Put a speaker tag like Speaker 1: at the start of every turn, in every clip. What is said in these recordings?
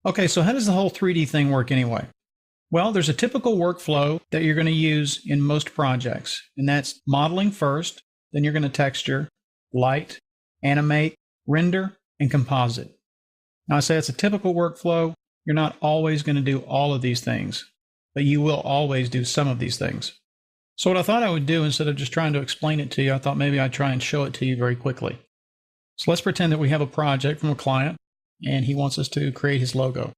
Speaker 1: Okay, so how does the whole 3D thing work anyway? Well, there's a typical workflow that you're going to use in most projects, and that's modeling first, then you're going to texture, light, animate, render, and composite. Now, I say it's a typical workflow. You're not always going to do all of these things, but you will always do some of these things. So what I thought I would do, instead of just trying to explain it to you, I thought maybe I'd try and show it to you very quickly. So let's pretend that we have a project from a client, and he wants us to create his logo.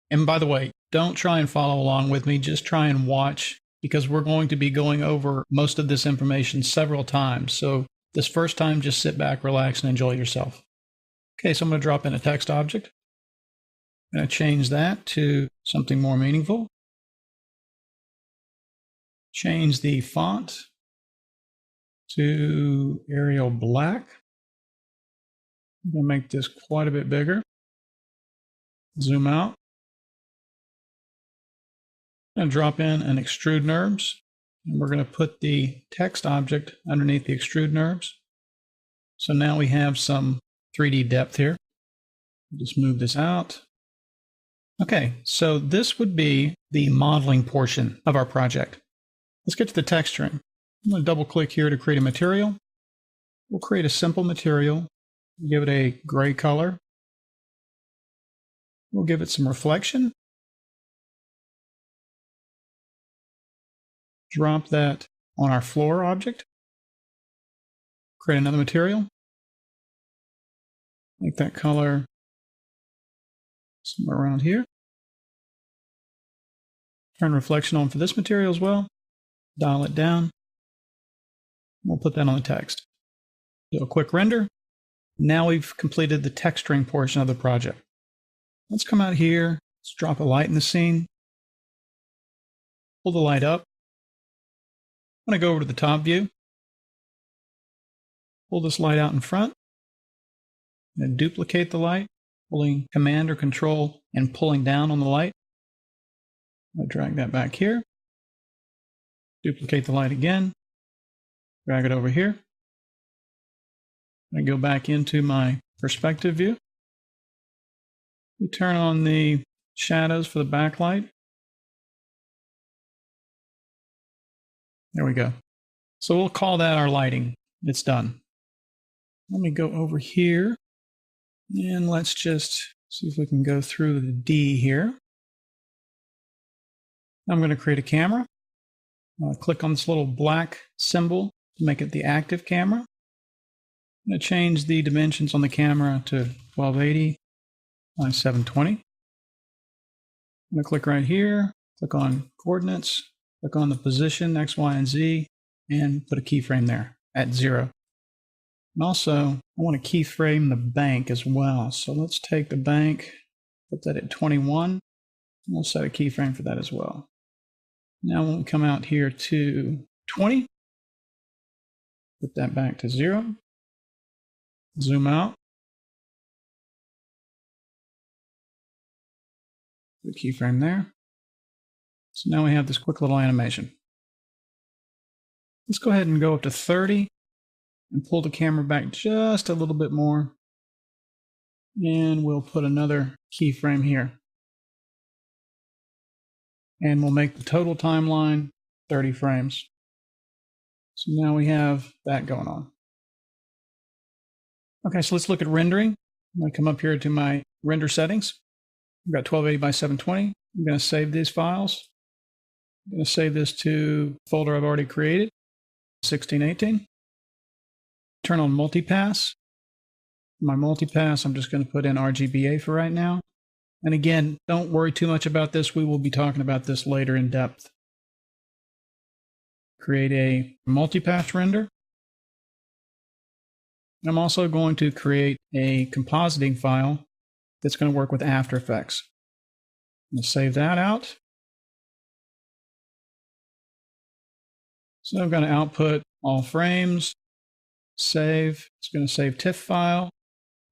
Speaker 1: And by the way, don't try and follow along with me. Just try and watch, because we're going to be going over most of this information several times. So this first time, just sit back, relax, and enjoy yourself. Okay, so I'm going to drop in a text object. I'm going to change that to something more meaningful. Change the font to Arial Black. I'm going to make this quite a bit bigger. Zoom out. I'm going to drop in an extrude NURBS, and we're going to put the text object underneath the extrude NURBS. So now we have some 3D depth here. Just move this out. Okay, so this would be the modeling portion of our project. Let's get to the texturing. I'm going to double click here to create a material. We'll create a simple material. Give it a gray color. We'll give it some reflection. Drop that on our floor object. Create another material. Make that color somewhere around here. Turn reflection on for this material as well. Dial it down. We'll put that on the text. Do a quick render. Now we've completed the texturing portion of the project. Let's come out here. Let's drop a light in the scene. Pull the light up. I'm going to go over to the top view. Pull this light out in front. And duplicate the light, pulling Command or Control and pulling down on the light. I'll drag that back here. Duplicate the light again. Drag it over here. I go back into my perspective view. We turn on the shadows for the backlight. There we go. So we'll call that our lighting. It's done. Let me go over here and let's just see if we can go through the D here. I'm going to create a camera. I'll click on this little black symbol to make it the active camera. I'm going to change the dimensions on the camera to 1280 by 720. I'm going to click right here, click on coordinates, click on the position, X, Y, and Z, and put a keyframe there at 0. And also, I want to keyframe the bank as well. So let's take the bank, put that at 21, and we'll set a keyframe for that as well. Now when we come out here to 20, put that back to 0, zoom out, put a keyframe there. So now we have this quick little animation. Let's go ahead and go up to 30 and pull the camera back just a little bit more. And we'll put another keyframe here. And we'll make the total timeline 30 frames. So now we have that going on. Okay, so let's look at rendering. I'm going to come up here to my render settings. I've got 1280 by 720. I'm going to save these files. I'm going to save this to the folder I've already created, 1618. Turn on multipass. My multipass, I'm just going to put in RGBA for right now. And again, don't worry too much about this. We will be talking about this later in depth. Create a multipass render. I'm also going to create a compositing file that's going to work with After Effects. I'm going to save that out. So I'm going to output all frames, save. It's going to save TIFF file,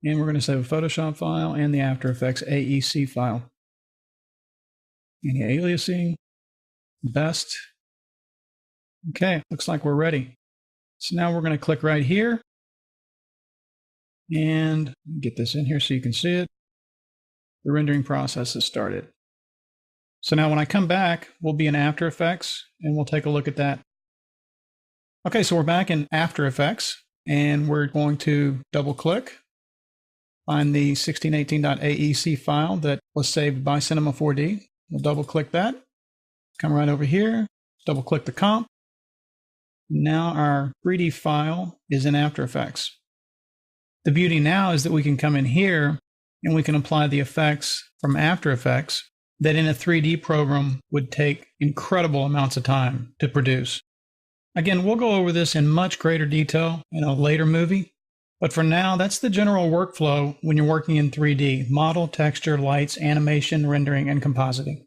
Speaker 1: and we're going to save a Photoshop file and the After Effects AEC file. Anti-aliasing, best. Okay, looks like we're ready. So now we're going to click right here and get this in here so you can see it. the rendering process has started. So now when I come back, we'll be in After Effects and we'll take a look at that. Okay, so we're back in After Effects and we're going to double click, find the 1618.aec file that was saved by Cinema 4D. We'll double click that, come right over here, double click the comp. Now our 3D file is in After Effects. The beauty now is that we can come in here and we can apply the effects from After Effects that in a 3D program would take incredible amounts of time to produce. Again, we'll go over this in much greater detail in a later movie, but for now, that's the general workflow when you're working in 3D: model, texture, lights, animation, rendering, and compositing.